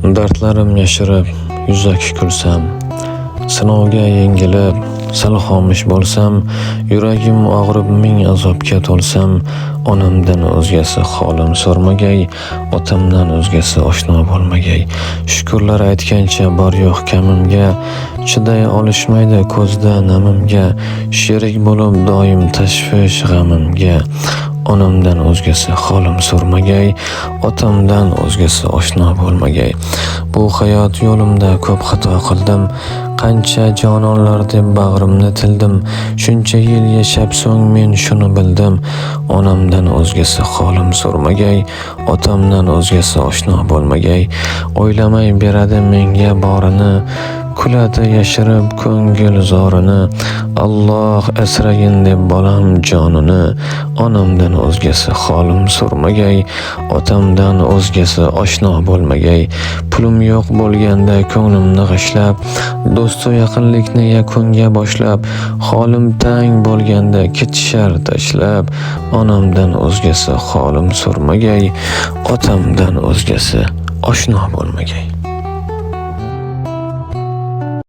Dardlarim yashirib yuzaki kulsam, sinovga yengilib sal xomush bo'lsam, yuragim og'rib ming azobga to'lsam, onamdan o'zgasi holim so'rmagay, otamdan o'zgasi oshno bo'lmagay. Shukrlar aytgancha bor yo'q kamimga, chiday olishmaydi ko'zda namimga, sherik bo'lib doim tashvish g'amimga. Onamdan o'zgasi holim so'rmagay, otamdan o'zgasi oshno bo'lmagay. Bu hayot yo'limda ko'p xato qildim, qancha jononlar deb bag'rimni tildim. Shuncha yil yashab so'ng men shuni bildim, onamdan o'zgasi holim so'rmagay, otamdan o'zgasi oshno bo'lmagay. O'ylamay beradi menga borini, kuladi yashirib ko'ngil zorini. Alloh asragin deb bolam jonini, onamdan o'zgasi holim so'rmagay, otamdan o'zgasi oshno bo'lmagay. Pulim yo'q bo'lganda ko'nglimni g'ishlab, do'stu yaqinlikni yakunga boshlab, holim tang bo'lganda ketishar tashlab, onamdan o'zgasi holim so'rmagay, otamdan o'zgasi oshno bo'lmagay.